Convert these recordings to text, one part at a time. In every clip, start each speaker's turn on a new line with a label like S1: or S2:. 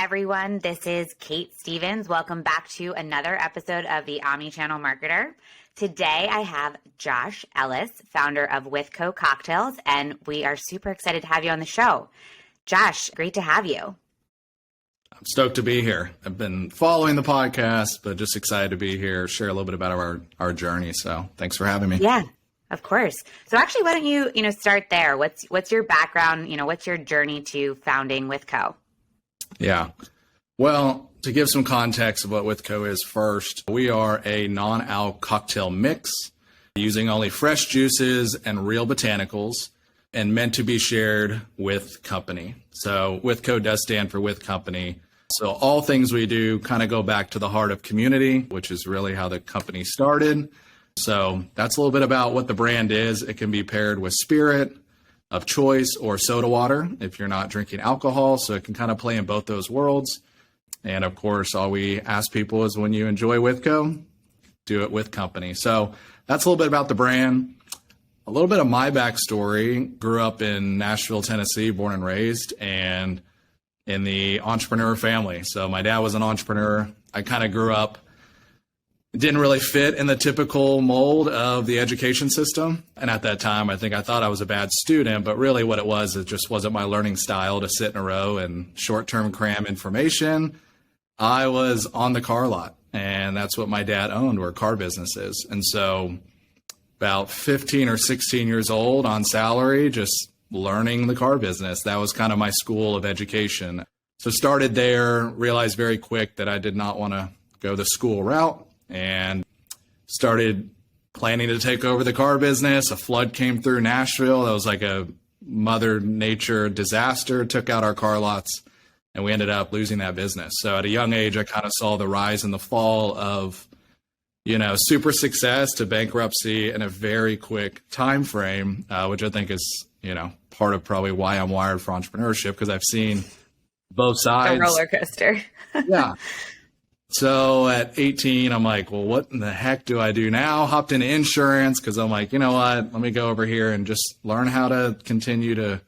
S1: everyone. This is Kate Stevens. Welcome back to another episode of the Omnichannel Marketer. Today, I have Josh Ellis, founder of WithCo Cocktails, and we are super excited to have you on the show. Josh, great to have you.
S2: I'm stoked to be here. I've been following the podcast, but just excited to be here, share a little bit about our journey. So thanks for having me.
S1: Yeah, of course. So actually, why don't you start there? What's your background? What's your journey to founding WithCo?
S2: Yeah. Well, to give some context of what WithCo is first, we are a non-alc cocktail mix using only fresh juices and real botanicals and meant to be shared with company. So WithCo does stand for with company. So all things we do kind of go back to the heart of community, which is really how the company started. So that's a little bit about what the brand is. It can be paired with spirit of choice or soda water if you're not drinking alcohol. So it can kind of play in both those worlds. And of course, all we ask people is when you enjoy WithCo, do it with company. So that's a little bit about the brand. A little bit of my backstory. Grew up in Nashville, Tennessee, born and raised, and in the entrepreneur family. So my dad was an entrepreneur. I kind of grew up, didn't really fit in the typical mold of the education system. And at that time, I thought I was a bad student, but really what it just wasn't my learning style to sit in a row and short-term cram information. I was on the car lot, and that's what my dad owned, were car businesses. And so about 15 or 16 years old on salary, just learning the car business. That was kind of my school of education. So started there, realized very quick that I did not want to go the school route, and started planning to take over the car business. A flood came through Nashville. That was like a Mother Nature disaster, took out our car lots, and we ended up losing that business. So at a young age, I kind of saw the rise and the fall of, super success to bankruptcy in a very quick time frame, which I think is, part of probably why I'm wired for entrepreneurship, because I've seen both sides.
S1: A roller coaster.
S2: Yeah. So at 18, I'm like, well, what in the heck do I do now? Hopped into insurance because I'm like, you know what? Let me go over here and just learn how to continue to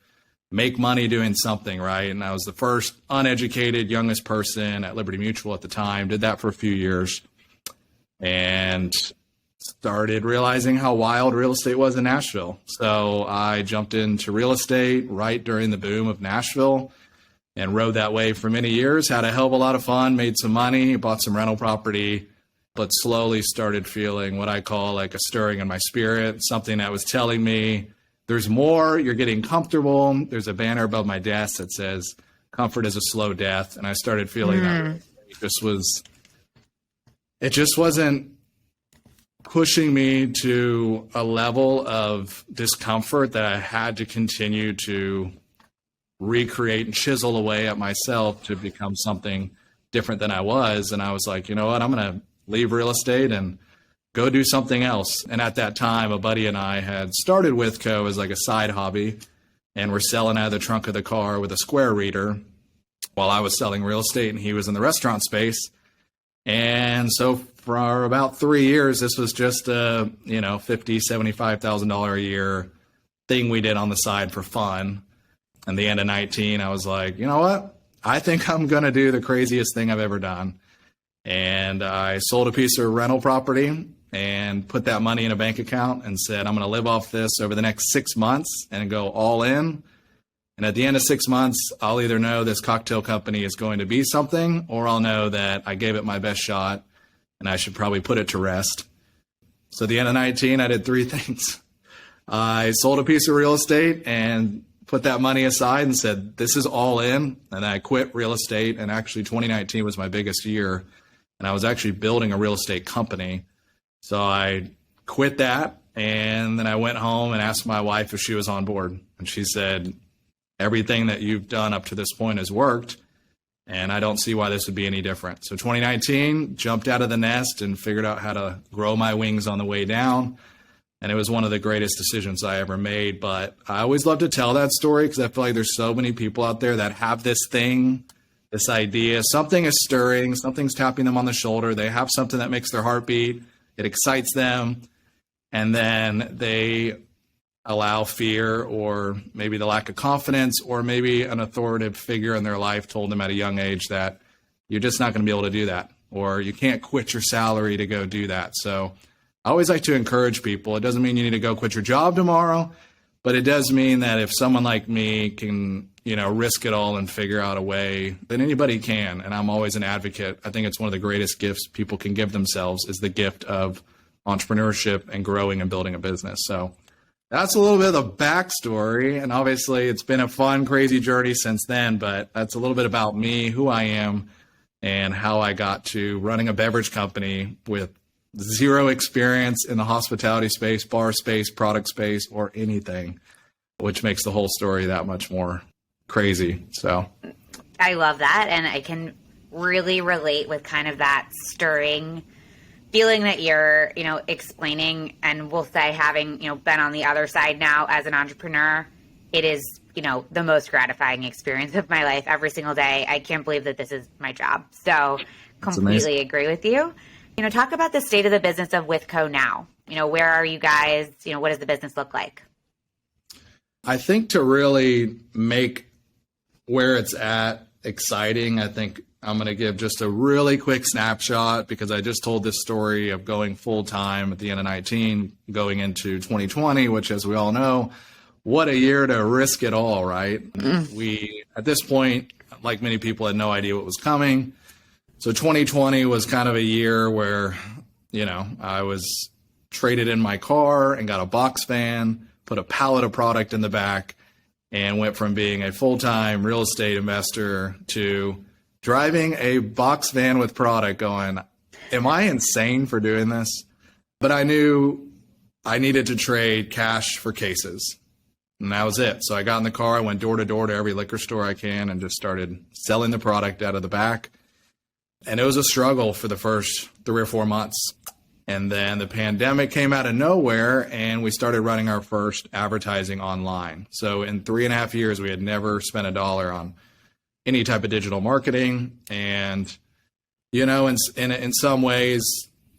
S2: make money doing something, right? And I was the first uneducated, youngest person at Liberty Mutual at the time. Did that for a few years and started realizing how wild real estate was in Nashville. So I jumped into real estate right during the boom of Nashville and rode that wave for many years. Had a hell of a lot of fun, made some money, bought some rental property, but slowly started feeling what I call like a stirring in my spirit, something that was telling me there's more, you're getting comfortable. There's a banner above my desk that says, comfort is a slow death. And I started feeling that it just wasn't pushing me to a level of discomfort that I had to continue to recreate and chisel away at myself to become something different than I was. And I was like, you know what, I'm going to leave real estate and go do something else. And at that time, a buddy and I had started WithCo as like a side hobby, and we're selling out of the trunk of the car with a square reader while I was selling real estate and he was in the restaurant space. And so for about 3 years, this was just a, $50,000, $75,000 a year thing we did on the side for fun. And the end of 19, I was like, you know what? I think I'm going to do the craziest thing I've ever done. And I sold a piece of rental property and put that money in a bank account and said, I'm going to live off this over the next 6 months and go all in. And at the end of 6 months, I'll either know this cocktail company is going to be something, or I'll know that I gave it my best shot and I should probably put it to rest. So at the end of 19, I did three things. I sold a piece of real estate and put that money aside and said, this is all in. And I quit real estate. And actually 2019 was my biggest year. And I was actually building a real estate company. So I quit that. And then I went home and asked my wife if she was on board. And she said, everything that you've done up to this point has worked. And I don't see why this would be any different. So 2019, jumped out of the nest and figured out how to grow my wings on the way down. And it was one of the greatest decisions I ever made. But I always love to tell that story because I feel like there's so many people out there that have this thing, this idea, something is stirring, something's tapping them on the shoulder. They have something that makes their heart beat. It excites them. And then they allow fear or maybe the lack of confidence or maybe an authoritative figure in their life told them at a young age that you're just not going to be able to do that, or you can't quit your salary to go do that. So I always like to encourage people. It doesn't mean you need to go quit your job tomorrow, but it does mean that if someone like me can, risk it all and figure out a way, then anybody can. And I'm always an advocate. I think it's one of the greatest gifts people can give themselves is the gift of entrepreneurship and growing and building a business. So that's a little bit of the backstory. And obviously it's been a fun, crazy journey since then, but that's a little bit about me, who I am, and how I got to running a beverage company with zero experience in the hospitality space, bar space, product space, or anything, which makes the whole story that much more crazy. So
S1: I love that. And I can really relate with kind of that stirring feeling that you're, explaining, and we'll say having, been on the other side now as an entrepreneur, it is, the most gratifying experience of my life every single day. I can't believe that this is my job. So completely agree with you. Talk about the state of the business of WithCo now. Where are you guys? What does the business look like?
S2: I think to really make where it's at exciting, I think I'm going to give just a really quick snapshot because I just told this story of going full time at the end of 19, going into 2020, which, as we all know, what a year to risk it all, right? We, at this point, like many people, had no idea what was coming. So 2020 was kind of a year where, I was traded in my car and got a box van, put a pallet of product in the back, and went from being a full-time real estate investor to driving a box van with product going, am I insane for doing this? But I knew I needed to trade cash for cases. And that was it. So I got in the car, I went door to door to every liquor store I can and just started selling the product out of the back. And it was a struggle for the first 3 or 4 months. And then the pandemic came out of nowhere and we started running our first advertising online. So in 3.5 years, we had never spent $1 on any type of digital marketing. And, in some ways,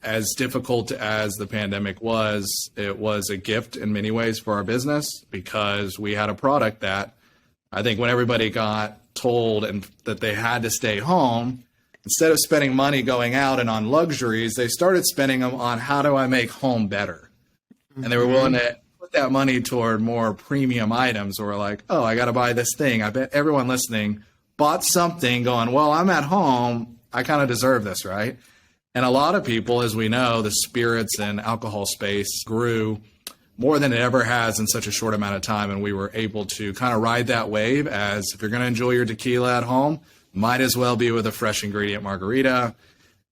S2: as difficult as the pandemic was, it was a gift in many ways for our business because we had a product that I think when everybody got told and that they had to stay home, instead of spending money going out and on luxuries, they started spending them on how do I make home better? And they were willing to put that money toward more premium items or like, oh, I got to buy this thing. I bet everyone listening bought something going, well, I'm at home. I kind of deserve this, right? And a lot of people, as we know, the spirits and alcohol space grew more than it ever has in such a short amount of time. And we were able to kind of ride that wave as if you're going to enjoy your tequila at home, might as well be with a fresh ingredient margarita.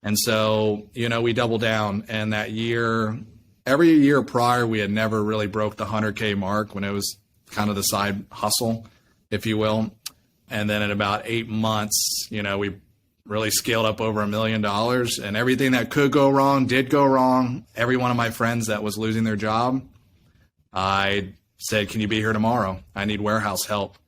S2: And so, we doubled down. And that year, every year prior, we had never really broke the 100K mark when it was kind of the side hustle, if you will. And then in about 8 months, we really scaled up over $1 million, and everything that could go wrong did go wrong. Every one of my friends that was losing their job, I said, can you be here tomorrow? I need warehouse help.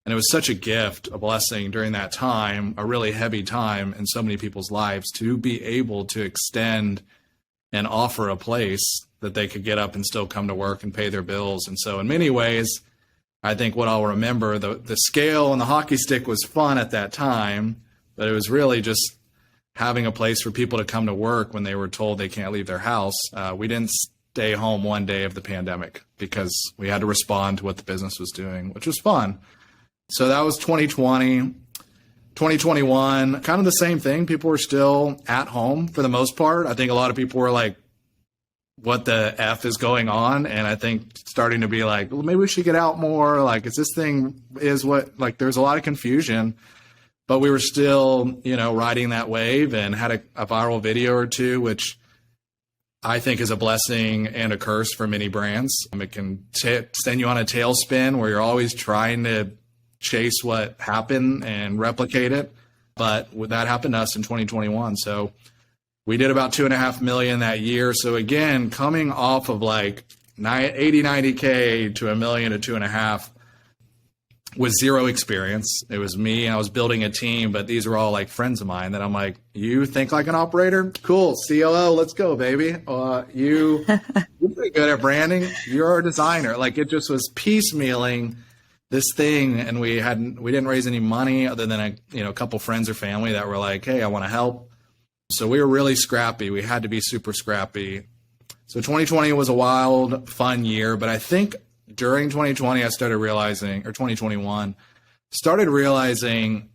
S2: And it was such a gift, a blessing during that time, a really heavy time in so many people's lives to be able to extend and offer a place that they could get up and still come to work and pay their bills. And so in many ways, I think what I'll remember, the scale and the hockey stick was fun at that time, but it was really just having a place for people to come to work when they were told they can't leave their house. We didn't stay home one day of the pandemic because we had to respond to what the business was doing, which was fun. So that was 2020. 2021, kind of the same thing. People were still at home for the most part. I think a lot of people were like, what the F is going on? And I think starting to be like, well, maybe we should get out more. Like, is this thing there's a lot of confusion, but we were still, riding that wave and had a viral video or two, which I think is a blessing and a curse for many brands. It can send you on a tailspin where you're always trying to chase what happened and replicate it. But that happened to us in 2021. So we did about 2.5 million that year. So again, coming off of like 80, 90K to $1 million to 2.5, with zero experience. It was me. I was building a team, but these were all like friends of mine that I'm like, you think like an operator? Cool. COO, let's go, baby. You're pretty good at branding. You're a designer. Like it just was piecemealing this thing. And we didn't raise any money other than a couple friends or family that were like, hey, I want to help. So we were really scrappy. We had to be super scrappy. So 2020 was a wild, fun year, but I think during 2020, I started realizing, or 2021, started realizing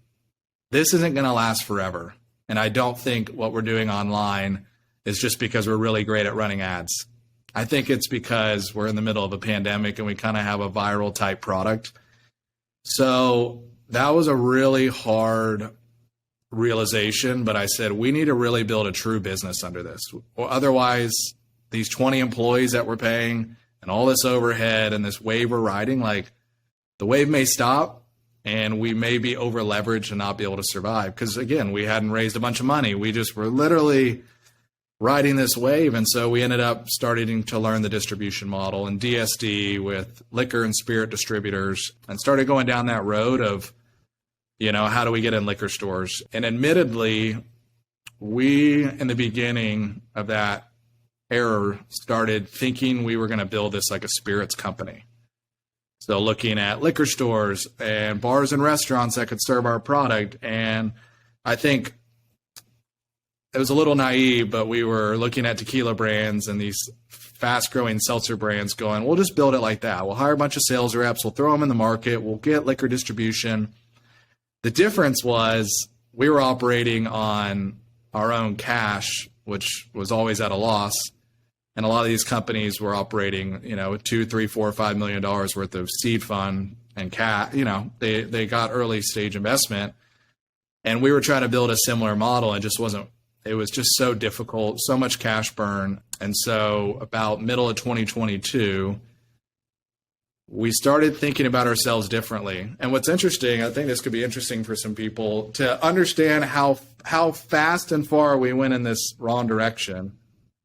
S2: this isn't going to last forever. And I don't think what we're doing online is just because we're really great at running ads. I think it's because we're in the middle of a pandemic and we kind of have a viral type product. So that was a really hard realization, but I said, we need to really build a true business under this. Or otherwise, these 20 employees that we're paying and all this overhead and this wave we're riding, like the wave may stop and we may be over leveraged and not be able to survive. Because again, we hadn't raised a bunch of money. We just were literally riding this wave. And so we ended up starting to learn the distribution model and DSD with liquor and spirit distributors and started going down that road of, how do we get in liquor stores? And admittedly, we, in the beginning of that era, started thinking we were going to build this like a spirits company. So looking at liquor stores and bars and restaurants that could serve our product. And I think it was a little naive, but we were looking at tequila brands and these fast growing seltzer brands going, we'll just build it like that. We'll hire a bunch of sales reps. We'll throw them in the market. We'll get liquor distribution. The difference was we were operating on our own cash, which was always at a loss. And a lot of these companies were operating, with $2, $3, $4, $5 million worth of seed fund and cash. They got early stage investment, and we were trying to build a similar model. And it was just so difficult, so much cash burn. And so about middle of 2022, we started thinking about ourselves differently. And what's interesting, I think this could be interesting for some people to understand how fast and far we went in this wrong direction.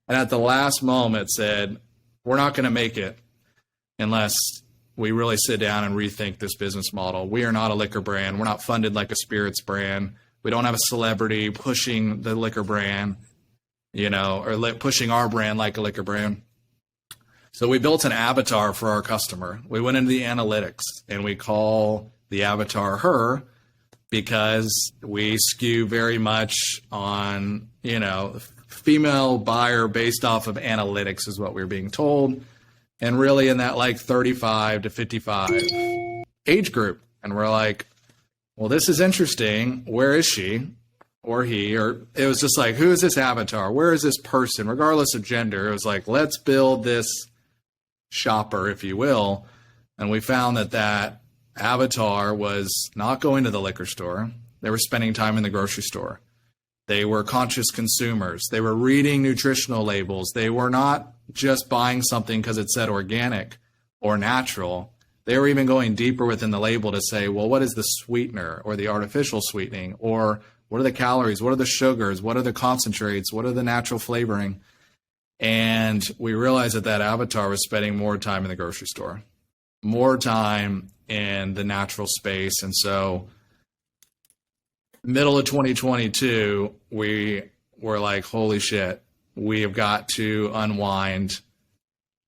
S2: And at the last moment said, we're not going to make it unless we really sit down and rethink this business model. We are not a liquor brand. We're not funded like a spirits brand. We don't have a celebrity pushing the liquor brand, or pushing our brand like a liquor brand. So we built an avatar for our customer. We went into the analytics and we call the avatar her because we skew very much on, female buyer based off of analytics is what we were being told. And really in that like 35 to 55 age group. And we're like, well, this is interesting. Where is she or he? Or it was just like, who is this avatar? Where is this person? Regardless of gender, it was like, let's build this shopper, if you will. And we found that avatar was not going to the liquor store. They were spending time in the grocery store. They were conscious consumers. They were reading nutritional labels. They were not just buying something because it said organic or natural. They were even going deeper within the label to say, well, what is the sweetener or the artificial sweetening? Or what are the calories? What are the sugars? What are the concentrates? What are the natural flavoring? And we realized that avatar was spending more time in the grocery store, more time in the natural space. And so middle of 2022, we were like, holy shit, we have got to unwind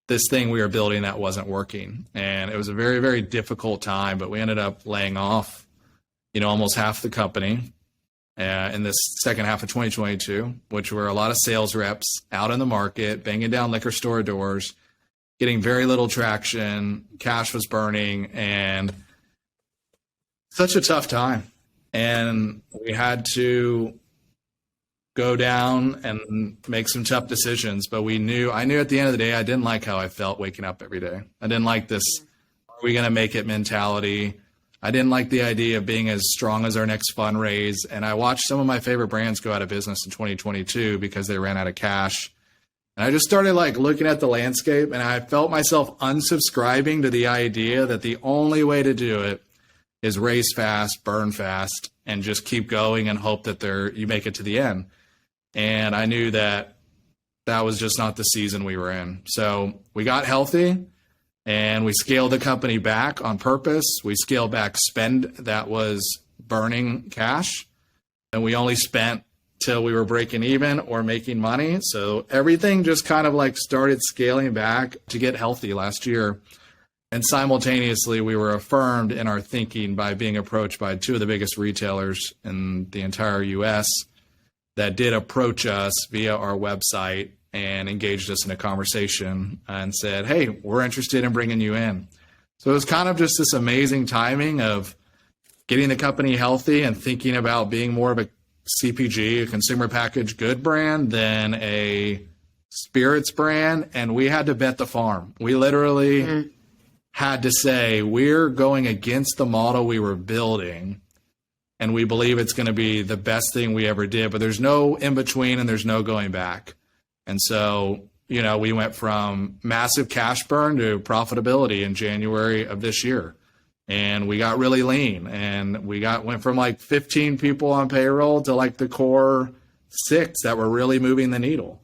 S2: this thing we were building that wasn't working. And it was a very, very difficult time, but we ended up laying off, almost half the company in this second half of 2022, which were a lot of sales reps out in the market, banging down liquor store doors, getting very little traction. Cash was burning, and such a tough time. And we had to go down and make some tough decisions. But I knew at the end of the day, I didn't like how I felt waking up every day. I didn't like this, are we going to make it mentality? I didn't like the idea of being as strong as our next fundraise. And I watched some of my favorite brands go out of business in 2022 because they ran out of cash. And I just started looking at the landscape, and I felt myself unsubscribing to the idea that the only way to do it is race fast, burn fast, and just keep going and hope that you make it to the end. And I knew that was just not the season we were in. So we got healthy, And we scaled the company back on purpose. We scaled back spend that was burning cash. And we only spent till we were breaking even or making money. So everything just kind of like started scaling back to get healthy last year. And simultaneously, we were affirmed in our thinking by being approached by two of the biggest retailers in the entire US that did approach us via our website and engaged us in a conversation and said, hey, we're interested in bringing you in. So it was kind of just this amazing timing of getting the company healthy and thinking about being more of a CPG, a consumer packaged good brand, than a spirits brand. And we had to bet the farm. We literally had to say, we're going against the model we were building, and we believe it's going to be the best thing we ever did, but there's no in between and there's no going back. And so, you know, we went from massive cash burn to profitability in January of this year. And we got really lean, and we went from like 15 people on payroll to like the core 6 that were really moving the needle.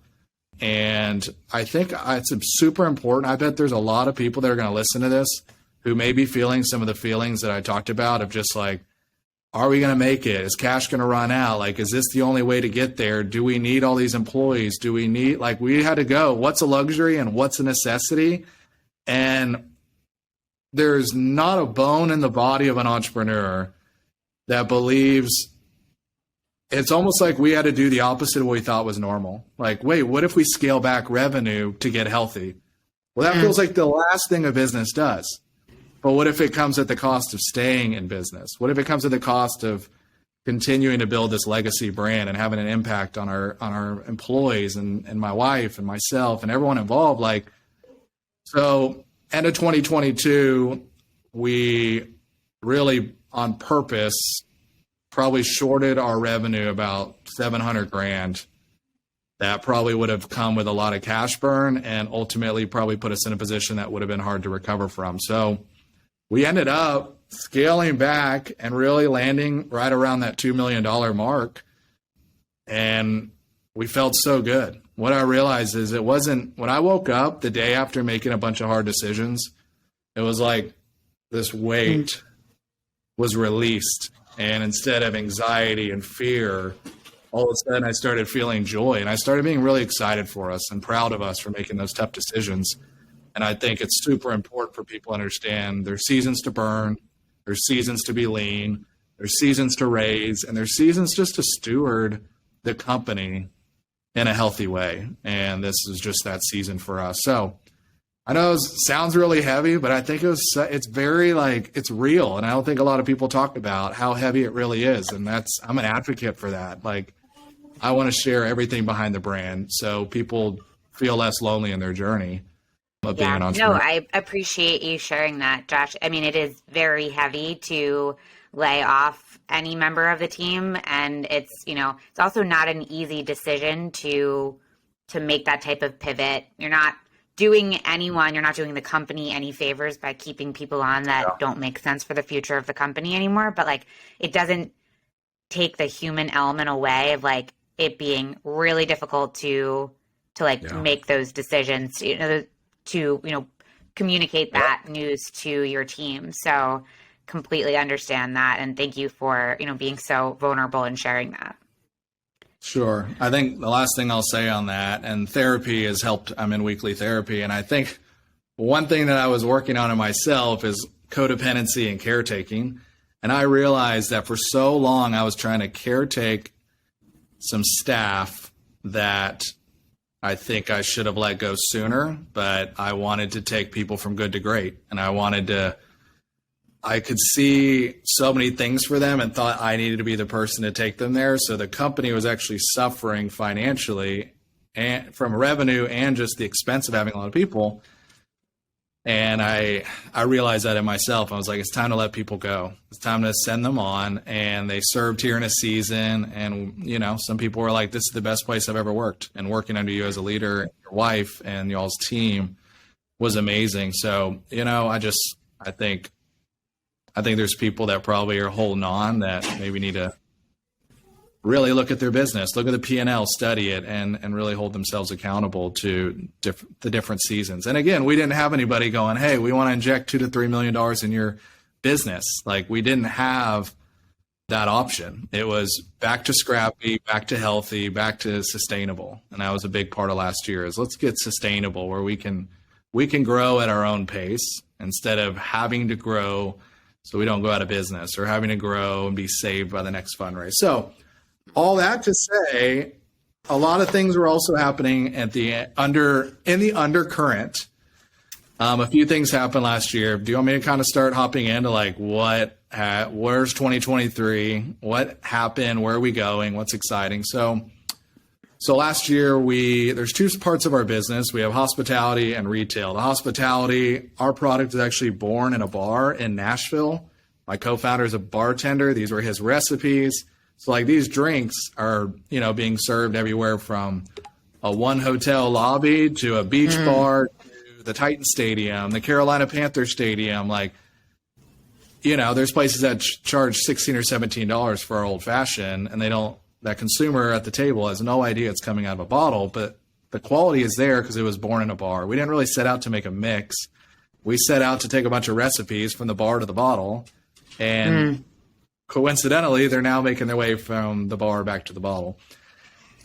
S2: And I think it's super important. I bet there's a lot of people that are going to listen to this who may be feeling some of the feelings that I talked about of just like, are we going to make it? Is cash going to run out? Like, is this the only way to get there? Do we need all these employees? Do we need, like, we had to go, what's a luxury and what's a necessity? And there's not a bone in the body of an entrepreneur that believes. It's almost like we had to do the opposite of what we thought was normal. Like, wait, what if we scale back revenue to get healthy? Well, that feels like the last thing a business does. But what if it comes at the cost of staying in business? What if it comes at the cost of continuing to build this legacy brand and having an impact on our employees and my wife and myself and everyone involved? Like, so end of 2022, we really on purpose probably shorted our revenue about $700,000. That probably would have come with a lot of cash burn and ultimately probably put us in a position that would have been hard to recover from. So we ended up scaling back and really landing right around that $2 million mark. And we felt so good. What I realized is it wasn't, when I woke up the day after making a bunch of hard decisions, it was like this weight was released. And instead of anxiety and fear, all of a sudden I started feeling joy, and I started being really excited for us and proud of us for making those tough decisions. And I think it's super important for people to understand there's seasons to burn, there's seasons to be lean, there's seasons to raise, and there's seasons just to steward the company in a healthy way. And this is just that season for us. So I know it sounds really heavy, but I think it's very like, it's real. And I don't think a lot of people talk about how heavy it really is. And I'm an advocate for that. Like, I want to share everything behind the brand so people feel less lonely in their journey of being an entrepreneur.
S1: No, I appreciate you sharing that, Josh. I mean, it is very heavy to lay off any member of the team. And it's, you know, it's also not an easy decision to make that type of pivot. You're not doing the company any favors by keeping people on that don't make sense for the future of the company anymore. But like, it doesn't take the human element away of like it being really difficult to make those decisions, to communicate that news to your team. So completely understand that. And thank you for, being so vulnerable and sharing that.
S2: Sure. I think the last thing I'll say on that, and therapy has helped. I'm in weekly therapy. And I think one thing that I was working on in myself is codependency and caretaking. And I realized that for so long, I was trying to caretake some staff that I think I should have let go sooner, but I wanted to take people from good to great. And I could see so many things for them and thought I needed to be the person to take them there. So the company was actually suffering financially and from revenue and just the expense of having a lot of people. And I realized that in myself. I was like, it's time to let people go. It's time to send them on. And they served here in a season. And, some people were like, this is the best place I've ever worked. And working under you as a leader, your wife and y'all's team was amazing. So, I think there's people that probably are holding on that maybe need to really look at their business, look at the P&L, study it, and really hold themselves accountable to the different seasons. And again, we didn't have anybody going, hey, we want to inject $2 to $3 million in your business. Like, we didn't have that option. It was back to scrappy, back to healthy, back to sustainable. And that was a big part of last year, is let's get sustainable, where we can grow at our own pace instead of having to grow so we don't go out of business, or having to grow and be saved by the next fundraise. So all that to say, a lot of things were also happening in the undercurrent. A few things happened last year. Do you want me to kind of start hopping into like where's 2023? What happened? Where are we going? What's exciting? So last year there's two parts of our business. We have hospitality and retail. The hospitality, our product is actually born in a bar in Nashville. My co-founder is a bartender. These were his recipes. So like, these drinks are, being served everywhere from a one hotel lobby to a beach bar, to the Titan Stadium, the Carolina Panther Stadium. Like, there's places that charge $16 or $17 for our old fashioned, and that consumer at the table has no idea it's coming out of a bottle, but the quality is there because it was born in a bar. We didn't really set out to make a mix. We set out to take a bunch of recipes from the bar to the bottle, and coincidentally, they're now making their way from the bar back to the bottle.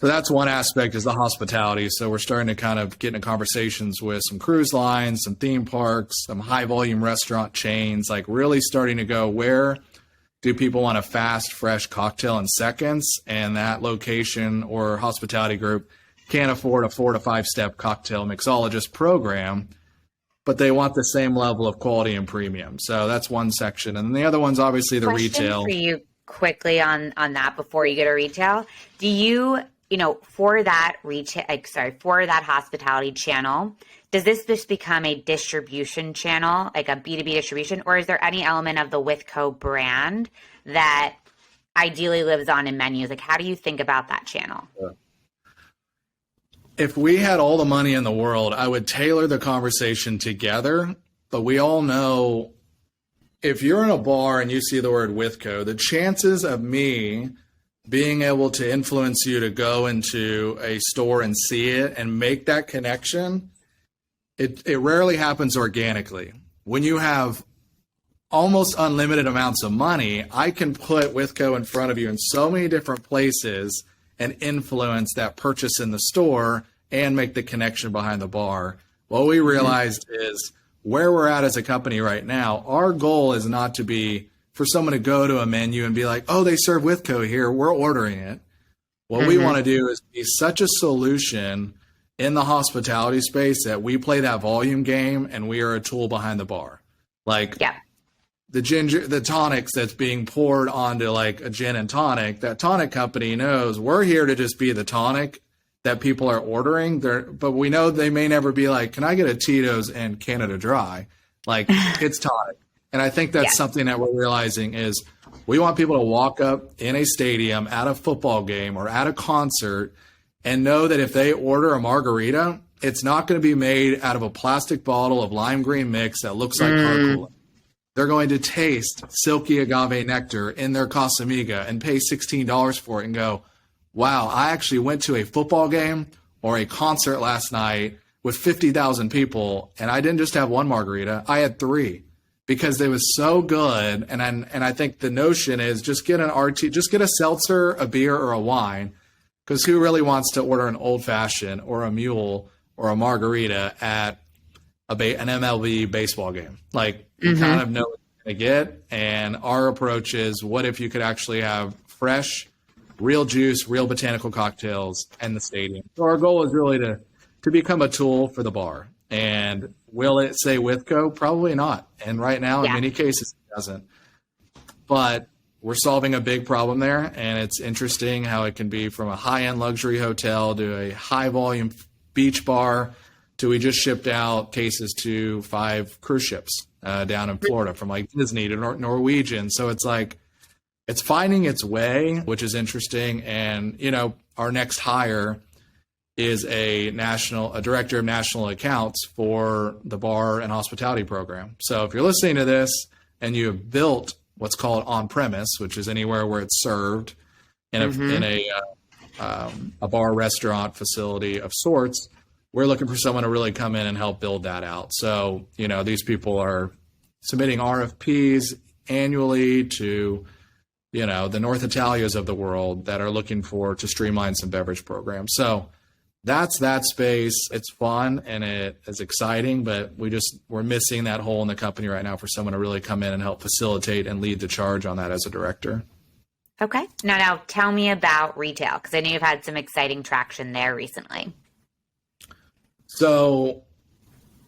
S2: So that's one aspect, is the hospitality. So we're starting to kind of get into conversations with some cruise lines, some theme parks, some high volume restaurant chains, like really starting to go, where do people want a fast, fresh cocktail in seconds? And that location or hospitality group can't afford a 4 to 5 step cocktail mixologist program, but they want the same level of quality and premium. So that's one section. And the other one's obviously the retail.
S1: For you quickly on that before you go to retail, do you, for that for that hospitality channel, does this just become a distribution channel, like a B2B distribution, or is there any element of the WithCo brand that ideally lives on in menus? Like, how do you think about that channel?
S2: If we had all the money in the world, I would tailor the conversation together. But we all know, if you're in a bar and you see the word WithCo, the chances of me being able to influence you to go into a store and see it and make that connection, it rarely happens organically. When you have almost unlimited amounts of money, I can put WithCo in front of you in so many different places and influence that purchase in the store and make the connection behind the bar. What we realized is, where we're at as a company right now, our goal is not to be for someone to go to a menu and be like, oh, they serve WithCo here, we're ordering it. What we want to do is be such a solution in the hospitality space that we play that volume game and we are a tool behind the bar. Like, the tonics that's being poured onto like a gin and tonic, that tonic company knows we're here to just be the tonic that people are ordering. But we know they may never be like, can I get a Tito's and Canada Dry? Like, it's tonic. And I think that's something that we're realizing is, we want people to walk up in a stadium, at a football game or at a concert, and know that if they order a margarita, it's not going to be made out of a plastic bottle of lime green mix that looks like Coca-Cola. They're going to taste silky agave nectar in their Casamiga and pay $16 for it and go, wow, I actually went to a football game or a concert last night with 50,000 people, and I didn't just have one margarita, I had 3, because it was so good. And I think the notion is, just get a seltzer, a beer, or a wine, because who really wants to order an old fashioned or a mule or a margarita at an MLB baseball game? Like, you kind of know what you're going to get. And our approach is, what if you could actually have fresh, real juice, real botanical cocktails in the stadium? So our goal is really to become a tool for the bar. And will it say WithCo? Probably not. And right now, in many cases, it doesn't. But we're solving a big problem there. And it's interesting how it can be from a high-end luxury hotel to a high-volume beach bar, to we just shipped out cases to 5 cruise ships down in Florida from like Disney to Norwegian. So it's like, it's finding its way, which is interesting. And, our next hire is a director of national accounts for the bar and hospitality program. So if you're listening to this and you have built what's called on-premise, which is anywhere where it's served, a bar restaurant facility of sorts. We're looking for someone to really come in and help build that out. So, these people are submitting RFPs annually to, the North Italias of the world that are looking to streamline some beverage programs. So that's that space. It's fun and it is exciting, but we're missing that hole in the company right now for someone to really come in and help facilitate and lead the charge on that as a director.
S1: Okay. Now tell me about retail, because I know you've had some exciting traction there recently.
S2: So,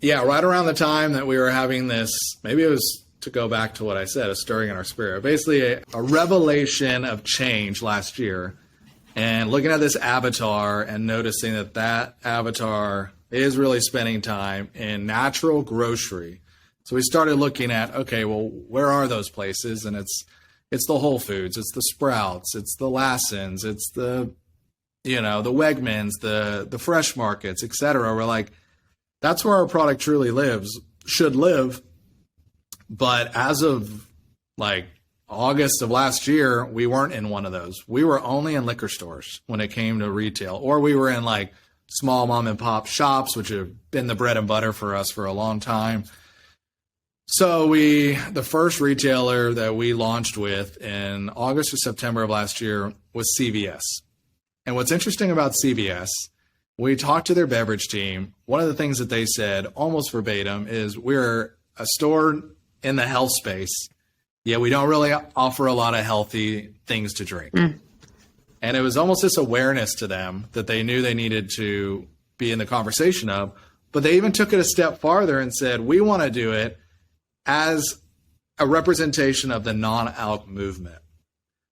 S2: yeah, right around the time that we were having this, maybe it was to go back to what I said, a stirring in our spirit, basically a revelation of change last year, and looking at this avatar and noticing that avatar is really spending time in natural grocery. So we started looking at, okay, well, where are those places? And it's the Whole Foods, it's the Sprouts, it's the Lassens, it's the Wegmans, the fresh markets, et cetera. We're like, that's where our product truly should live. But as of like August of last year, we weren't in one of those. We were only in liquor stores when it came to retail, or we were in like small mom and pop shops, which have been the bread and butter for us for a long time. So the first retailer that we launched with in August or September of last year was CVS. And what's interesting about CVS, we talked to their beverage team. One of the things that they said almost verbatim is, we're a store in the health space. Yeah, we don't really offer a lot of healthy things to drink. And it was almost this awareness to them that they knew they needed to be in the conversation of, but they even took it a step farther and said, we want to do it as a representation of the non-alc movement.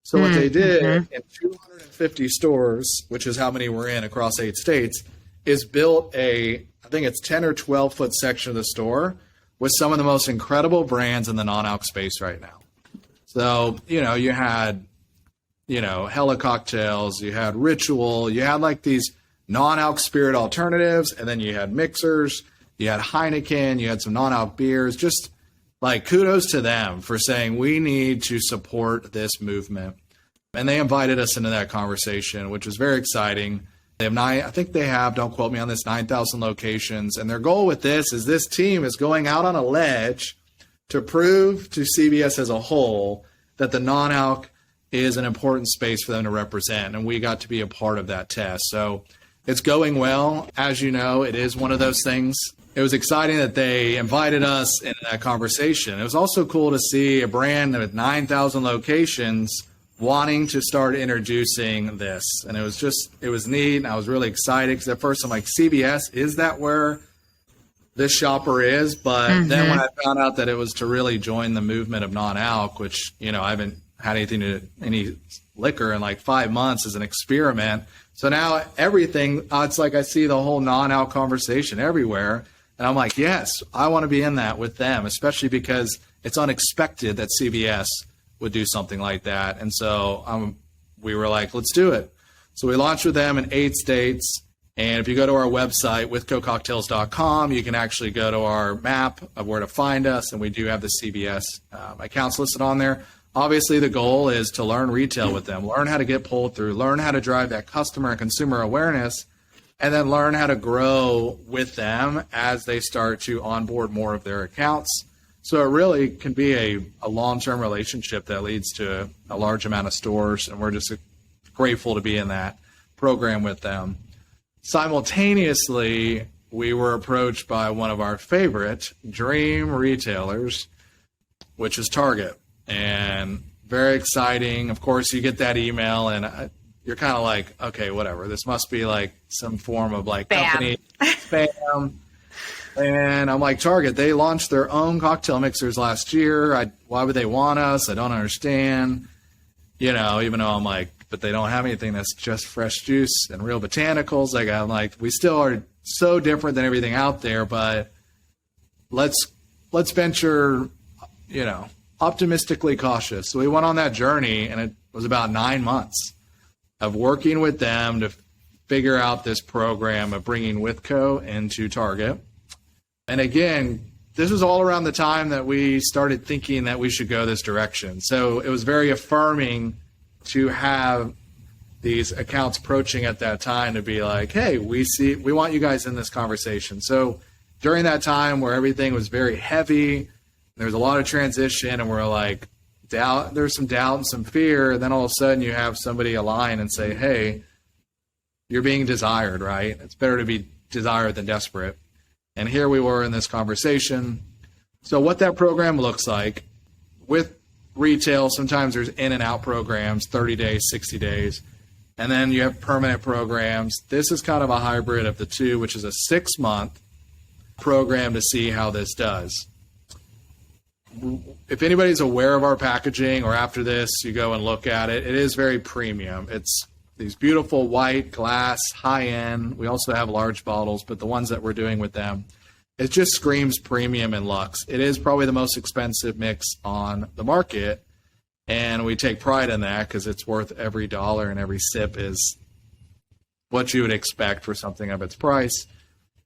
S2: So what they did in 250 stores, which is how many we're in across 8 states, is built I think it's 10 or 12 foot section of the store with some of the most incredible brands in the non-alc space right now. So, you had, Hella Cocktails, you had Ritual, you had like these non-alc spirit alternatives, and then you had mixers, you had Heineken, you had some non-alc beers. Just like, kudos to them for saying, we need to support this movement. And they invited us into that conversation, which was very exciting. They have don't quote me on this, 9,000 locations. And their goal with this team is going out on a ledge to prove to CVS as a whole that the non-alc is an important space for them to represent. And we got to be a part of that test. So it's going well. As you know, it is one of those things. It was exciting that they invited us into that conversation. It was also cool to see a brand with 9,000 locations wanting to start introducing this. And it was neat. I was really excited because at first I'm like, CVS, is that where this shopper is? But then when I found out that it was to really join the movement of non-alc, which, I haven't had any liquor in like 5 months as an experiment. So now everything, it's like I see the whole non-alc conversation everywhere. And I'm like, yes, I want to be in that with them, especially because it's unexpected that CVS would do something like that. And so we were like, let's do it. So we launched with them in 8 states. And if you go to our website, withcococktails.com, you can actually go to our map of where to find us. And we do have the CVS accounts listed on there. Obviously, the goal is to learn retail with them, learn how to get pulled through, learn how to drive that customer and consumer awareness, and then learn how to grow with them as they start to onboard more of their accounts. So it really can be a long-term relationship that leads to a large amount of stores, and we're just grateful to be in that program with them. Simultaneously, we were approached by one of our favorite dream retailers, which is Target, and very exciting. Of course, you get that email, and you're kind of like, okay, whatever. This must be like some form of like company spam. And I'm like, Target, they launched their own cocktail mixers last year. Why would they want us? I don't understand. Even though I'm like, but they don't have anything that's just fresh juice and real botanicals. Like, I'm like, we still are so different than everything out there, but let's venture, optimistically cautious. So we went on that journey, and it was about 9 months of working with them to figure out this program of bringing WithCo into Target. And again, this was all around the time that we started thinking that we should go this direction. So it was very affirming to have these accounts approaching at that time to be like, hey, we want you guys in this conversation. So during that time where everything was very heavy, there was a lot of transition, and we're like, there's some doubt and some fear. And then all of a sudden you have somebody align and say, hey, you're being desired, right? It's better to be desired than desperate. And here we were in this conversation. So what that program looks like with retail, sometimes there's in and out programs, 30 days, 60 days. And then you have permanent programs. This is kind of a hybrid of the two, which is a 6-month program to see how this does. If anybody's aware of our packaging, or after this you go and look at it, it is very premium. It's these beautiful white glass, high end. We also have large bottles, but the ones that we're doing with them, it just screams premium and luxe. It is probably the most expensive mix on the market, and we take pride in that because it's worth every dollar, and every sip is what you would expect for something of its price.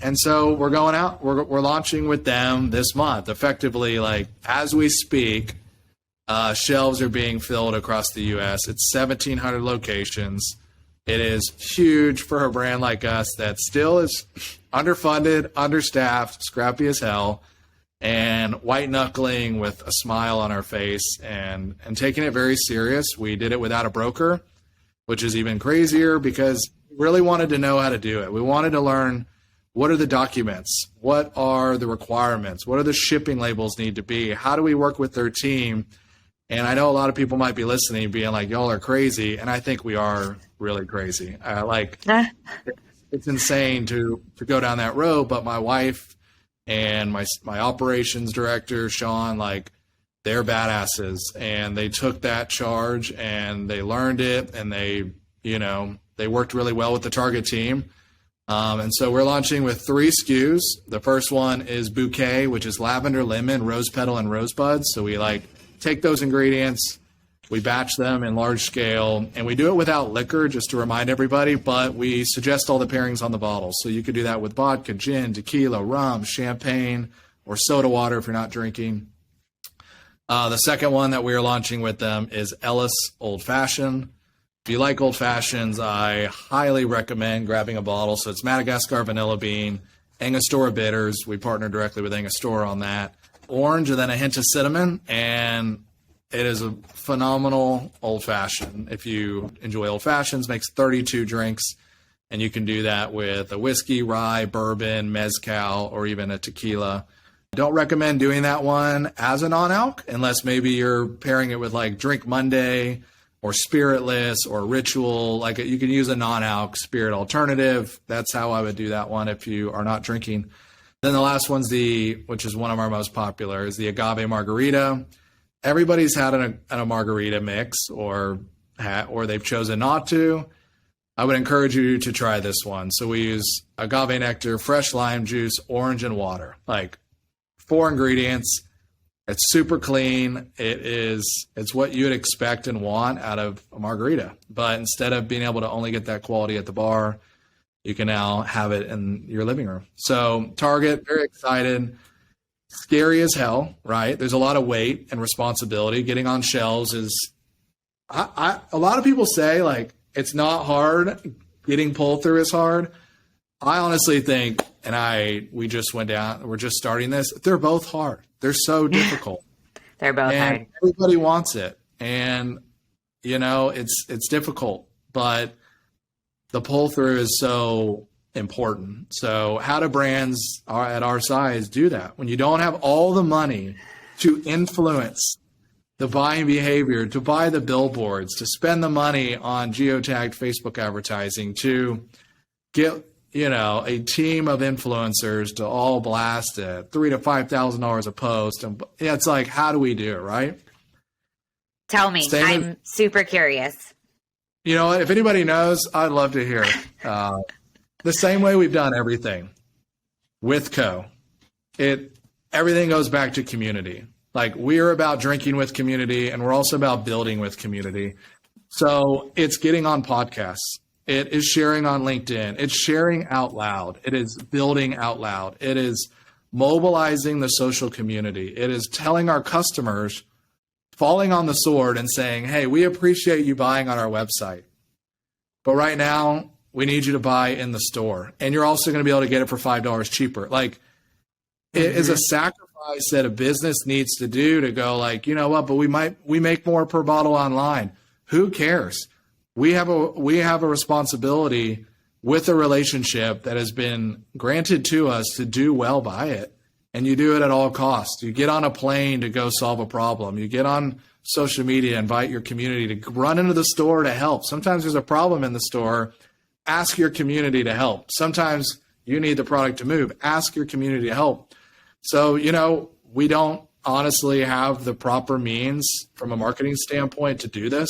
S2: And so we're going out, we're launching with them this month. Effectively, like as we speak, shelves are being filled across the U.S. It's 1,700 locations. It is huge for a brand like us that still is underfunded, understaffed, scrappy as hell, and white knuckling with a smile on our face and taking it very serious. We did it without a broker, which is even crazier because we really wanted to know how to do it. We wanted to learn, what are the documents? What are the requirements? What are the shipping labels need to be? How do we work with their team? And I know a lot of people might be listening being like, y'all are crazy. And I think we are really crazy. It's insane to go down that road. But my wife and my operations director, Sean, like, they're badasses. And they took that charge and they learned it. And they worked really well with the Target team. And so we're launching with 3 SKUs. The first one is Bouquet, which is lavender, lemon, rose petal, and rosebud. So we take those ingredients, we batch them in large scale, and we do it without liquor, just to remind everybody, but we suggest all the pairings on the bottle. So you could do that with vodka, gin, tequila, rum, champagne, or soda water if you're not drinking. The second one that we are launching with them is Ellis Old Fashioned. If you like old fashions, I highly recommend grabbing a bottle. So it's Madagascar vanilla bean, Angostura bitters. We partner directly with Angostura on that. Orange and then a hint of cinnamon, and it is a phenomenal old fashioned. If you enjoy old fashions, makes 32 drinks, and you can do that with a whiskey, rye, bourbon, mezcal, or even a tequila. Don't recommend doing that one as a non-alc unless maybe you're pairing it with like Drink Monday or Spiritless or Ritual. Like, you can use a non-alc spirit alternative. That's how I would do that one if you are not drinking. Then the last one's which is one of our most popular, is the agave margarita. Everybody's had a margarita mix or they've chosen not to. I would encourage you to try this one. So we use agave nectar, fresh lime juice, orange, and water. Like 4 ingredients. It's super clean. It's what you would expect and want out of a margarita. But instead of being able to only get that quality at the bar, you can now have it in your living room. So Target, very excited. Scary as hell, right? There's a lot of weight and responsibility. Getting on shelves is, a lot of people say like it's not hard. Getting pulled through is hard. I honestly think, we just went down, we're just starting this. They're both hard. They're so difficult.
S1: They're both hard.
S2: Everybody wants it. And, it's difficult, but the pull through is so important. So how do brands at our size do that? When you don't have all the money to influence the buying behavior, to buy the billboards, to spend the money on geotagged Facebook advertising, to get, a team of influencers to all blast it, $3,000 to $5,000 a post. And it's like, how do we do it, right?
S1: Tell me. I'm super curious.
S2: You know what? If anybody knows, I'd love to hear. The same way we've done everything. WithCo. Everything goes back to community. Like, we're about drinking with community, and we're also about building with community. So it's getting on podcasts. It is sharing on LinkedIn. It's sharing out loud. It is building out loud. It is mobilizing the social community. It is telling our customers, falling on the sword and saying, hey, we appreciate you buying on our website. but right now we need you to buy in the store. And you're also going to be able to get it for $5 cheaper. Like, it is a sacrifice that a business needs to do to go like, you know what, but we make more per bottle online. Who cares? We have a responsibility with a relationship that has been granted to us to do well by it. And you do it at all costs. You get on a plane to go solve a problem. You get on social media, invite your community to run into the store to help. Sometimes there's a problem in the store. Ask your community to help. Sometimes you need the product to move. Ask your community to help. So, we don't honestly have the proper means from a marketing standpoint to do this,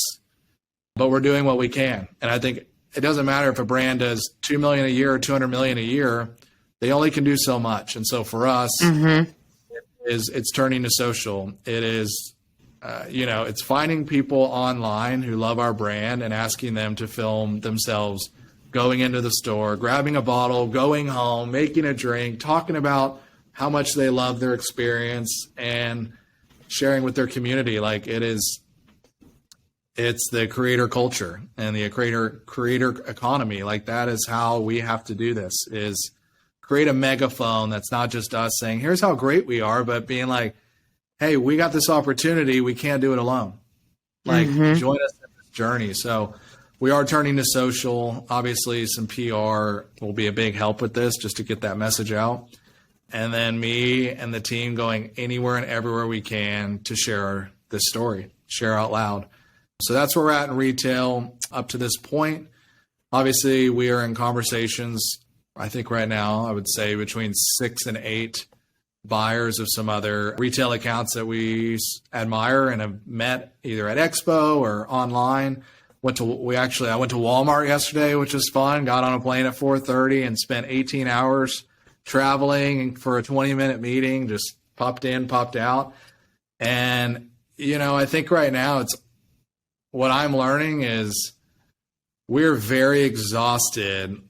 S2: but we're doing what we can. And I think it doesn't matter if a brand does $2 million a year or $200 million a year, they only can do so much. And so for us, it's turning to social. It is, it's finding people online who love our brand and asking them to film themselves going into the store, grabbing a bottle, going home, making a drink, talking about how much they love their experience and sharing with their community. Like it's the creator culture and the creator economy. Like that is how we have to do this, is create a megaphone that's not just us saying, here's how great we are, but being like, hey, we got this opportunity. We can't do it alone. Like join us in this journey. So we are turning to social. Obviously some PR will be a big help with this just to get that message out. And then me and the team going anywhere and everywhere we can to share this story, share out loud. So that's where we're at in retail up to this point. Obviously, we are in conversations, I think right now, I would say between 6 and 8 buyers of some other retail accounts that we admire and have met either at Expo or online. I went to Walmart yesterday, which was fun. Got on a plane at 4:30 and spent 18 hours traveling for a 20-minute meeting, just popped in, popped out. And, I think right now what I'm learning is we're very exhausted,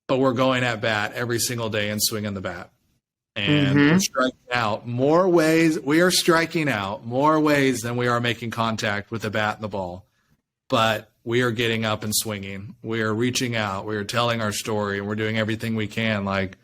S2: but we're going at bat every single day and swinging the bat. And we're striking out more ways. We are striking out more ways than we are making contact with the bat and the ball. But we are getting up and swinging. We are reaching out. We are telling our story, and we're doing everything we can. Like,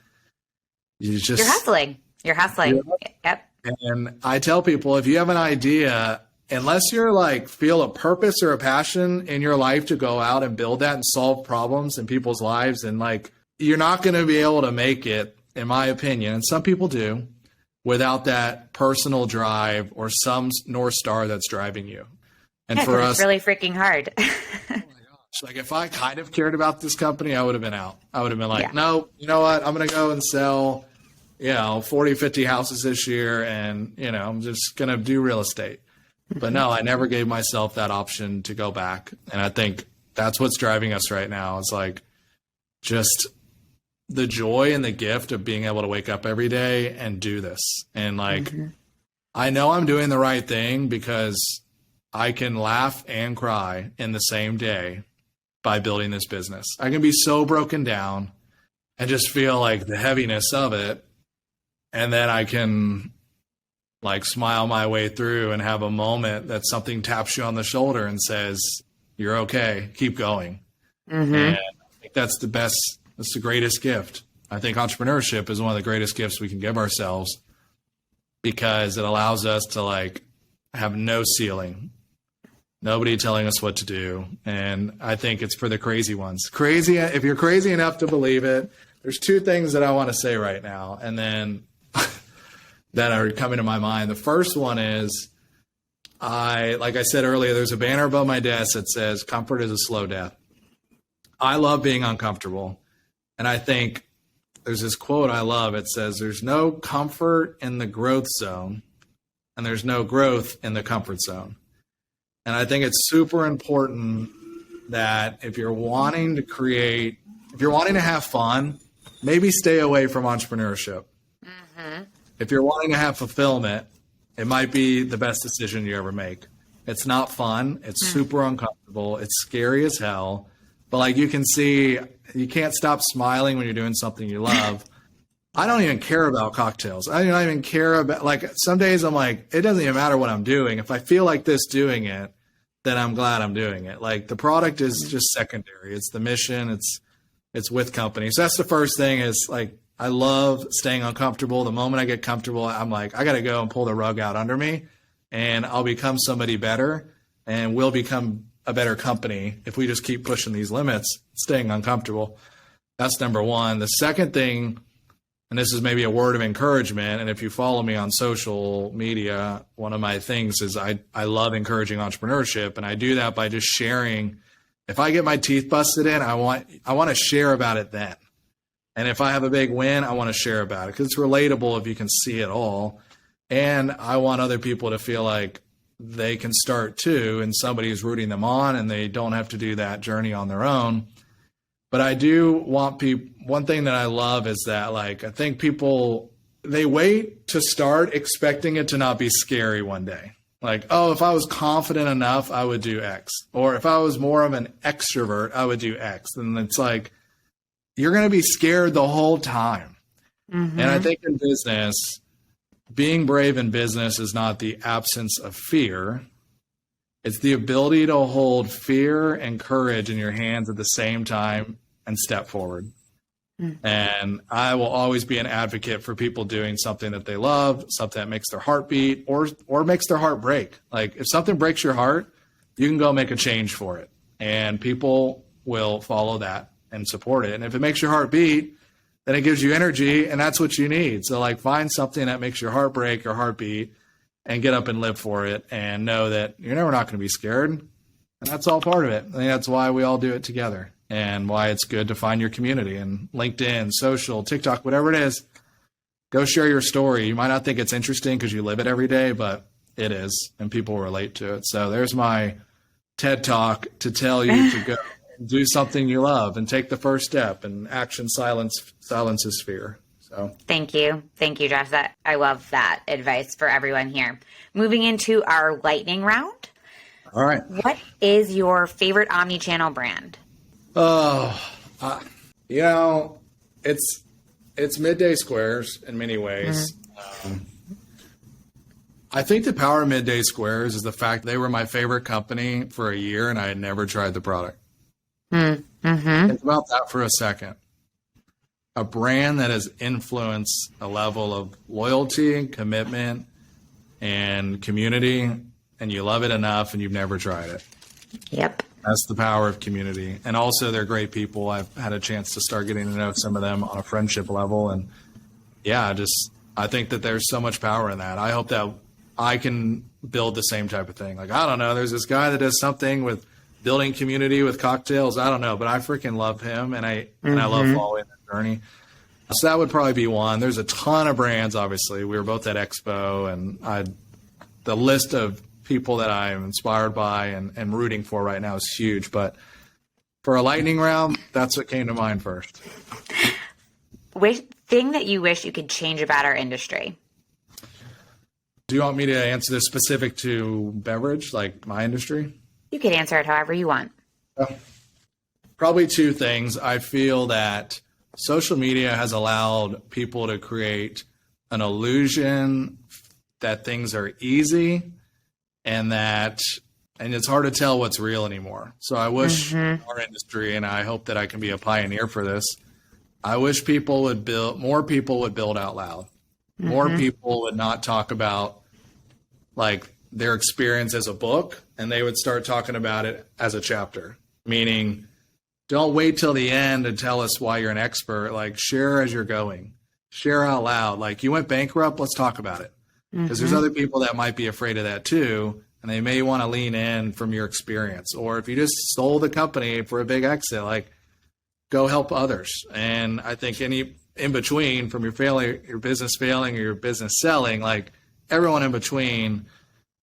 S2: you're
S1: hustling. You're hustling. Yep.
S2: And I tell people, if you have an idea, unless you're like feel a purpose or a passion in your life to go out and build that and solve problems in people's lives, and like, you're not going to be able to make it, in my opinion, and some people do, without that personal drive or some North Star that's driving you. And for us,
S1: it's really freaking hard.
S2: Oh my gosh. Like if I kind of cared about this company, I would have been out. I would have been like, no, you know what? I'm going to go and sell, 40, 50 houses this year. And, I'm just going to do real estate. But no, I never gave myself that option to go back. And I think that's what's driving us right now. It's like just the joy and the gift of being able to wake up every day and do this. And like, I know I'm doing the right thing because I can laugh and cry in the same day by building this business. I can be so broken down and just feel like the heaviness of it. And then I can like smile my way through and have a moment that something taps you on the shoulder and says, you're okay, keep going. And I think that's the greatest gift. I think entrepreneurship is one of the greatest gifts we can give ourselves because it allows us to like have no ceiling. Nobody telling us what to do. And I think it's for the crazy ones. Crazy, if you're crazy enough to believe it, there's 2 things that I want to say right now. And then that are coming to my mind. The first one is, like I said earlier, there's a banner above my desk that says, comfort is a slow death. I love being uncomfortable. And I think there's this quote I love. It says, there's no comfort in the growth zone and there's no growth in the comfort zone. And I think it's super important that if you're wanting to have fun, maybe stay away from entrepreneurship. If you're wanting to have fulfillment, it might be the best decision you ever make. It's not fun. It's super uncomfortable. It's scary as hell. But like you can see, you can't stop smiling when you're doing something you love. I don't even care about cocktails. I don't even care about, like, some days I'm like, it doesn't even matter what I'm doing. If I feel like this doing it, then I'm glad I'm doing it. Like the product is just secondary. It's the mission. It's with company. So that's the first thing is like, I love staying uncomfortable. The moment I get comfortable, I'm like, I got to go and pull the rug out under me and I'll become somebody better and we'll become a better company if we just keep pushing these limits, staying uncomfortable. That's number one. The second thing, and this is maybe a word of encouragement, and if you follow me on social media, one of my things is I love encouraging entrepreneurship, and I do that by just sharing. If I get my teeth busted in, I want to share about it then. And if I have a big win, I want to share about it because it's relatable if you can see it all. And I want other people to feel like they can start too, and somebody is rooting them on, and they don't have to do that journey on their own. But I do want people, one thing that I love is that, like, I think people, they wait to start expecting it to not be scary one day. Like, oh, if I was confident enough, I would do X. Or if I was more of an extrovert, I would do X. And it's like, you're going to be scared the whole time. Mm-hmm. And I think in business, being brave in business is not the absence of fear. It's the ability to hold fear and courage in your hands at the same time and step forward. Mm-hmm. And I will always be an advocate for people doing something that they love, something that makes their heart beat or makes their heart break. Like if something breaks your heart, you can go make a change for it. And people will follow that and support it. And if it makes your heart beat, then it gives you energy, and that's what you need. So like find something that makes your heart break or heartbeat and get up and live for it and know that you're never not going to be scared. And that's all part of it. I think that's why we all do it together and why it's good to find your community and LinkedIn, social, TikTok, whatever it is. Go share your story. You might not think it's interesting because you live it every day, but it is, and people relate to it. So there's my TED Talk to tell you to go do something you love and take the first step, and action silences fear. So
S1: thank you, Josh. I love that advice for everyone here. Moving into our lightning round.
S2: All right.
S1: What is your favorite omni-channel brand?
S2: It's Midday Squares in many ways. Mm-hmm. I think the power of Midday Squares is the fact they were my favorite company for a year and I had never tried the product. Mm-hmm. Think about that for a second. A brand that has influenced a level of loyalty, commitment, and community, and you love it enough and you've never tried it.
S1: Yep.
S2: That's the power of community. And also they're great people. I've had a chance to start getting to know some of them on a friendship level. And yeah, I think that there's so much power in that. I hope that I can build the same type of thing. Like, I don't know, there's this guy that does something with building community with cocktails. I don't know, but I freaking love him, and I love following that journey. So that would probably be one. There's a ton of brands, obviously. We were both at Expo, and the list of people that I'm inspired by and rooting for right now is huge. But for a lightning round, that's what came to mind first.
S1: Thing that you wish you could change about our industry?
S2: Do you want me to answer this specific to beverage, like my industry?
S1: You could answer it however you want.
S2: Probably two things. I feel that social media has allowed people to create an illusion that things are easy and it's hard to tell what's real anymore. So I wish our industry, and I hope that I can be a pioneer for this, I wish more people would build out loud. More people would not talk about like their experience as a book, and they would start talking about it as a chapter. Meaning, don't wait till the end to tell us why you're an expert. Like, share as you're going. Share out loud. Like, you went bankrupt, let's talk about it. Because there's other people that might be afraid of that too, and they may want to lean in from your experience. Or if you just sold the company for a big exit, like, go help others. And I think any in between, from your business failing or your business selling, like everyone in between,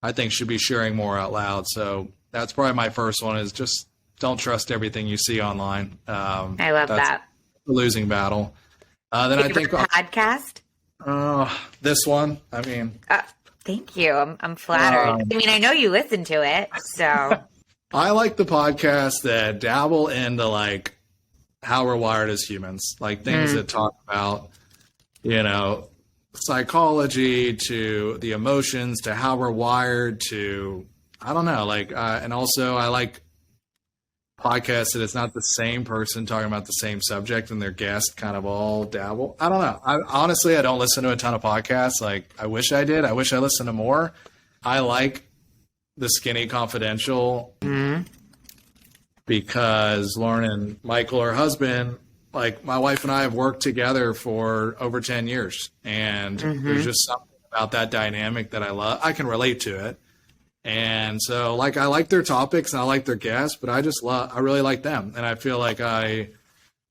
S2: I think should be sharing more out loud. So that's probably my first one, is just don't trust everything you see online.
S1: I love that.
S2: A losing battle. Then I think
S1: podcast.
S2: This one. I mean,
S1: thank you. I'm flattered. I mean, I know you listen to it, so
S2: I like the podcasts that dabble into like how we're wired as humans, like things that talk about, psychology to the emotions to how we're wired to I don't know. Like, and also I like podcasts that it's not the same person talking about the same subject and their guest kind of all dabble. I don't know. Honestly, I don't listen to a ton of podcasts. Like, I wish I did. I wish I listened to more. I like the Skinny Confidential because Lauren and Michael, her husband, like my wife and I have worked together for over 10 years. And there's just something about that dynamic that I love. I can relate to it. And so, like, I like their topics and I like their guests, but I really like them. And I feel like I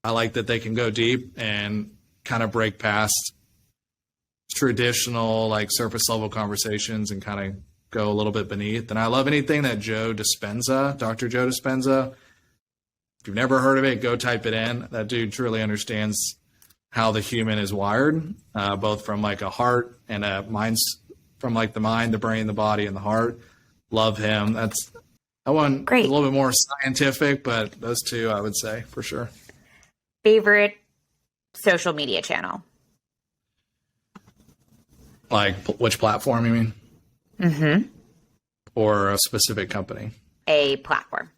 S2: like that they can go deep and kind of break past traditional, like, surface level conversations and kind of go a little bit beneath. And I love anything that Dr. Joe Dispenza, if you've never heard of it, go type it in. That dude truly understands how the human is wired, both from like a heart and a mind, from like the mind, the brain, the body, and the heart. Love him. That one
S1: Great.
S2: A little bit more scientific, but those two, I would say, for sure.
S1: Favorite social media channel?
S2: Like, which platform you mean? Mm-hmm. Or a specific company?
S1: A platform.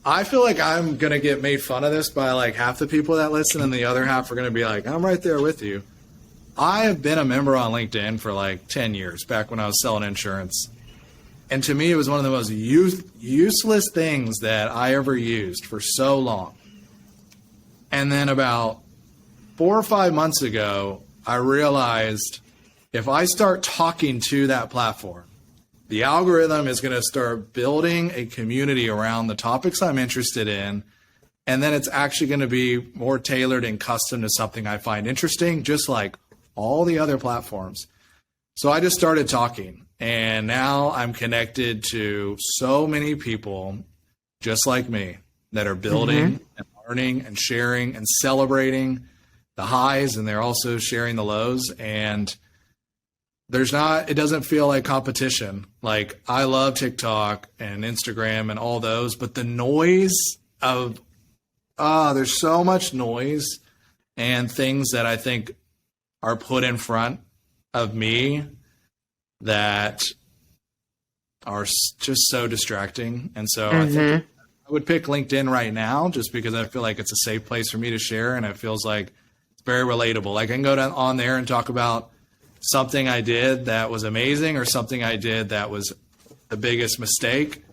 S2: I feel like I'm going to get made fun of this by like half the people that listen, and the other half are going to be like, I'm right there with you. I have been a member on LinkedIn for like 10 years, back when I was selling insurance. And to me, it was one of the most useless things that I ever used for so long. And then about 4 or 5 months ago, I realized if I start talking to that platform, the algorithm is going to start building a community around the topics I'm interested in. And then it's actually going to be more tailored and custom to something I find interesting, just like all the other platforms. So I just started talking, and now I'm connected to so many people just like me that are building and learning and sharing and celebrating the highs, and they're also sharing the lows. And it doesn't feel like competition. Like, I love TikTok and Instagram and all those, but the noise of, there's so much noise and things that I think are put in front of me that are just so distracting. And so I think I would pick LinkedIn right now, just because I feel like it's a safe place for me to share, and it feels like it's very relatable. Like, I can go down on there and talk about something I did that was amazing, or something I did that was the biggest mistake,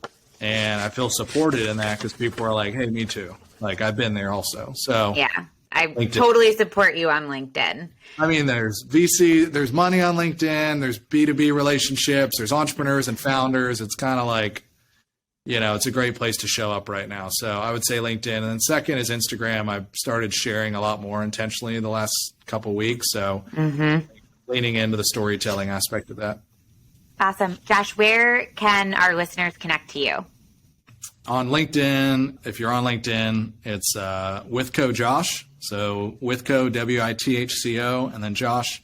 S2: and I feel supported in that because people are like, hey, me too. Like, I've been there also. So
S1: yeah. I
S2: LinkedIn.
S1: Totally support you on LinkedIn.
S2: I mean, there's VC, there's money on LinkedIn, there's B2B relationships, there's entrepreneurs and founders. It's kind of like, it's a great place to show up right now. So I would say LinkedIn. And then second is Instagram. I've started sharing a lot more intentionally in the last couple of weeks. So leaning into the storytelling aspect of that.
S1: Awesome. Josh, where can our listeners connect to you?
S2: On LinkedIn, if you're on LinkedIn, it's WithCo Josh. So WithCo, WITHCO, and then Josh.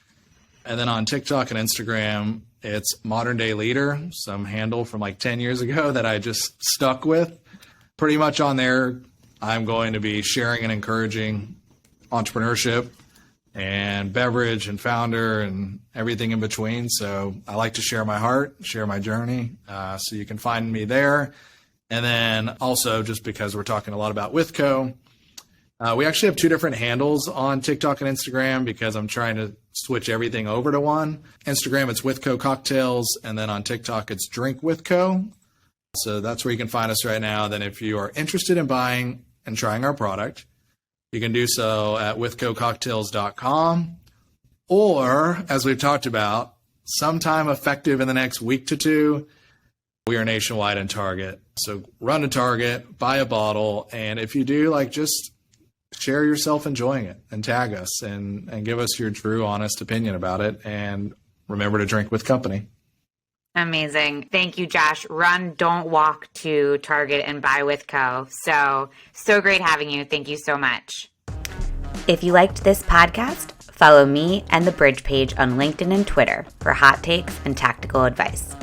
S2: And then on TikTok and Instagram, it's Modern Day Leader, some handle from like 10 years ago that I just stuck with. Pretty much on there, I'm going to be sharing and encouraging entrepreneurship and beverage and founder and everything in between. So I like to share my heart, share my journey. So you can find me there. And then also, just because we're talking a lot about WithCo, we actually have 2 different handles on TikTok and Instagram, because I'm trying to switch everything over to one. Instagram, it's WithCo Cocktails. And then on TikTok, it's Drink WithCo. So that's where you can find us right now. Then if you are interested in buying and trying our product, you can do so at withcococktails.com, or, as we've talked about, sometime effective in the next week to 2, we are nationwide in Target. So run to Target, buy a bottle, and if you do, like, just share yourself enjoying it and tag us and give us your true, honest opinion about it. And remember to drink with company.
S1: Amazing. Thank you, Josh. Run, don't walk to Target and buy WithCo. So great having you. Thank you so much. If you liked this podcast, follow me and the Bridge page on LinkedIn and Twitter for hot takes and tactical advice.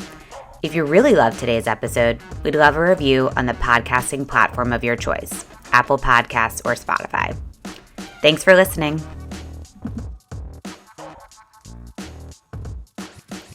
S1: If you really loved today's episode, we'd love a review on the podcasting platform of your choice, Apple Podcasts or Spotify. Thanks for listening.